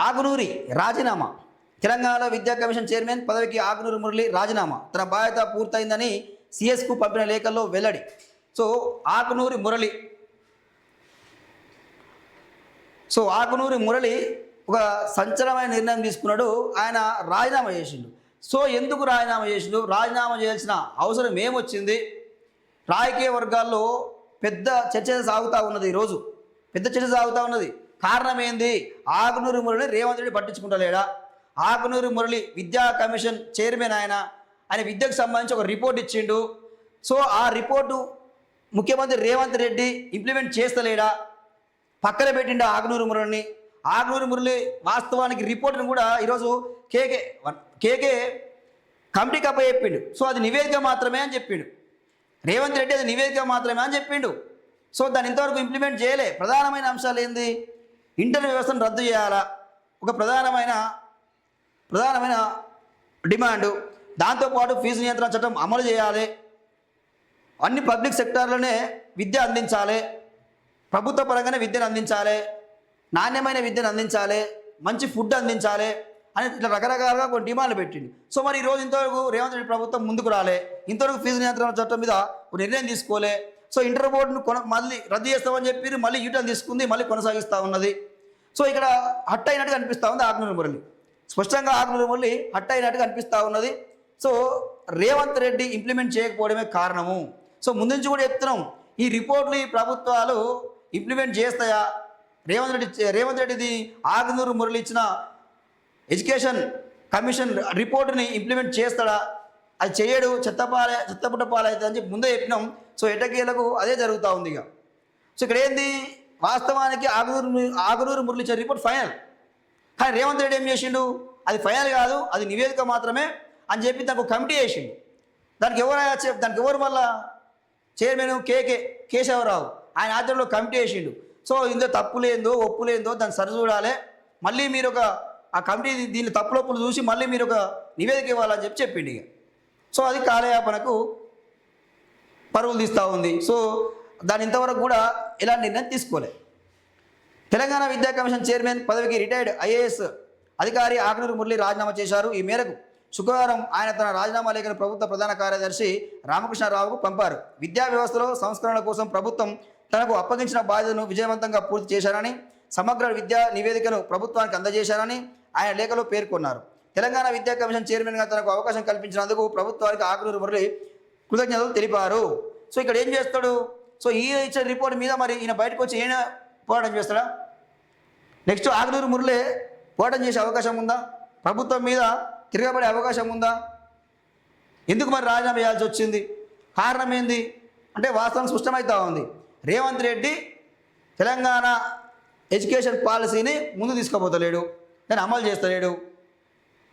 ఆకునూరి రాజీనామా. తెలంగాణ విద్యా commission chairman పదవికి ఆకునూరి మురళి రాజీనామా. తన బాధ్యత పూర్తయిందని సిఎస్కు పంపిన లేఖల్లో వెల్లడి. సో ఆకునూరి మురళి ఒక సంచలనమైన నిర్ణయం తీసుకున్నాడు. ఆయన రాజీనామా చేసిండు. సో ఎందుకు రాజీనామా చేసిండు? రాజీనామా చేయాల్సిన అవసరం ఏమొచ్చింది? రాజకీయ వర్గాల్లో పెద్ద చర్చ సాగుతూ ఉన్నది. ఈరోజు పెద్ద చర్చ సాగుతూ ఉన్నది. కారణం ఏంది? ఆకునూరి మురళిని రేవంత్ రెడ్డి పట్టించుకుంటలేడా? ఆకునూరి మురళి విద్యా కమిషన్ చైర్మన్. ఆయన విద్యకు సంబంధించి ఒక రిపోర్ట్ ఇచ్చిండు. సో ఆ రిపోర్టు ముఖ్యమంత్రి రేవంత్ రెడ్డి ఇంప్లిమెంట్ చేస్తలేడా? పక్కన పెట్టిండు ఆకునూరి మురళిని. ఆకునూరి మురళి వాస్తవానికి రిపోర్ట్ను కూడా ఈరోజు కేకే కమిటీకి అప్పచెప్పిండు. సో అది నివేదిక మాత్రమే అని చెప్పిండు. రేవంత్ రెడ్డి అది నివేదిక మాత్రమే అని చెప్పిండు. సో దాన్ని ఇంతవరకు ఇంప్లిమెంట్ చేయలే. ప్రధానమైన అంశాలు ఏంది? ఇంటర్ వ్యవస్థను రద్దు చేయాలా ఒక ప్రధానమైన డిమాండు. దాంతోపాటు ఫీజు నియంత్రణ చట్టం అమలు చేయాలి. అన్ని పబ్లిక్ సెక్టార్లోనే విద్య అందించాలి. ప్రభుత్వ పరంగానే విద్యను అందించాలి. నాణ్యమైన విద్యను అందించాలి. మంచి ఫుడ్ అందించాలి అని ఇట్లా రకరకాలుగా కొన్ని డిమాండ్లు పెట్టింది. సో మరి ఈరోజు ఇంతవరకు రేవంత్ రెడ్డి ప్రభుత్వం ముందుకు రాలే. ఇంతవరకు ఫీజు నియంత్రణ చట్టం మీద ఒక నిర్ణయం తీసుకోలే. సో ఇంటర్ బోర్డును మళ్ళీ రద్దు చేస్తామని చెప్పి మళ్ళీ యూటర్న్ తీసుకుంది, మళ్ళీ కొనసాగిస్తూ ఉన్నది. సో ఇక్కడ హట్ అయినట్టుగా అనిపిస్తూ ఉంది ఆకునూరి మురళి. స్పష్టంగా ఆకునూరి మురళి హట్ అయినట్టుగా అనిపిస్తూ ఉన్నది. సో రేవంత్ రెడ్డి ఇంప్లిమెంట్ చేయకపోవడమే కారణము. సో ముందు నుంచి కూడా చెప్తున్నాం, ఈ రిపోర్ట్లు ఈ ప్రభుత్వాలు ఇంప్లిమెంట్ చేస్తాయా? రేవంత్ రెడ్డిది ఆకునూరి మురళి ఇచ్చిన ఎడ్యుకేషన్ కమిషన్ రిపోర్టుని ఇంప్లిమెంట్ చేస్తాడా? అది చేయడు, చెత్తపుట్ట పాలవుతుంది అని చెప్పి ముందే చెప్పినాం. సో ఎటకేలకు అదే జరుగుతూ ఉంది. ఇక సో ఇక్కడ ఏంది? వాస్తవానికి ఆకునూరి మురళి ఇచ్చే రిపోర్ట్ ఫైనల్. కానీ రేవంత్ రెడ్డి ఏం చేసిండు? అది ఫైనల్ కాదు, అది నివేదిక మాత్రమే అని చెప్పి దానికి ఒక కమిటీ వేసిండు. దానికి ఎవరు మళ్ళా చైర్మన్ కేశవరావు ఆయన ఆధ్వర్యంలో కమిటీ వేసిండు. సో ఇందులో తప్పులేందో ఒప్పులేందో దాన్ని సరిచూడాలి. మళ్ళీ మీరు ఆ కమిటీ దీన్ని తప్పులొప్పులు చూసి మళ్ళీ మీరు ఒక నివేదిక ఇవ్వాలని చెప్పిండు. ఇక సో అది కాలయాపనకు పరుగులు తీస్తూ ఉంది. సో దాని ఇంతవరకు కూడా ఎలాంటి నిర్ణయం తీసుకోలే. తెలంగాణ విద్యా కమిషన్ చైర్మన్ పదవికి రిటైర్డ్ ఐఏఎస్ అధికారి ఆకునూరి మురళి రాజీనామా చేశారు. ఈ మేరకు శుక్రవారం ఆయన తన రాజీనామా లేఖను ప్రభుత్వ ప్రధాన కార్యదర్శి రామకృష్ణారావుకు పంపారు. విద్యా వ్యవస్థలో సంస్కరణల కోసం ప్రభుత్వం తనకు అప్పగించిన బాధ్యతను విజయవంతంగా పూర్తి చేశారని, సమగ్ర విద్యా నివేదికను ప్రభుత్వానికి అందజేశారని ఆయన లేఖలో పేర్కొన్నారు. తెలంగాణ విద్యా కమిషన్ చైర్మన్గా తనకు అవకాశం కల్పించినందుకు ప్రభుత్వానికి ఆకునూరి మురళి కృతజ్ఞతలు తెలిపారు. సో ఇక్కడ ఏం చేస్తాడు? సో ఈ ఇచ్చిన రిపోర్ట్ మీద మరి ఈయన బయటకు వచ్చి ఈయన పోరాటం చేస్తాడా? నెక్స్ట్ ఆకునూరి మురళి పోరాటం చేసే అవకాశం ఉందా? ప్రభుత్వం మీద తిరగబడే అవకాశం ఉందా? ఎందుకు మరి రాజీనామా చేయాల్సి వచ్చింది? కారణం ఏంది అంటే వాస్తవం స్పష్టమవుతా ఉంది. రేవంత్ రెడ్డి తెలంగాణ ఎడ్యుకేషన్ పాలసీని ముందు తీసుకుపోతలేడు, దాన్ని అమలు చేస్తలేడు.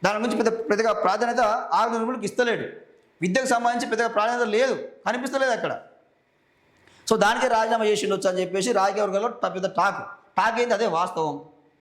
దాని గురించి పెద్దగా ప్రాధాన్యత ఆకునూరి మురళికి ఇస్తలేడు. విద్యకు సంబంధించి పెద్దగా ప్రాధాన్యత లేదు, కనిపిస్తలేదు అక్కడ. సో దానికే రాజీనామా చేసిండొచ్చు అని చెప్పేసి రాజకీయ వర్గాల్లో పెద్ద టాక్ ఏంది? అదే వాస్తవం.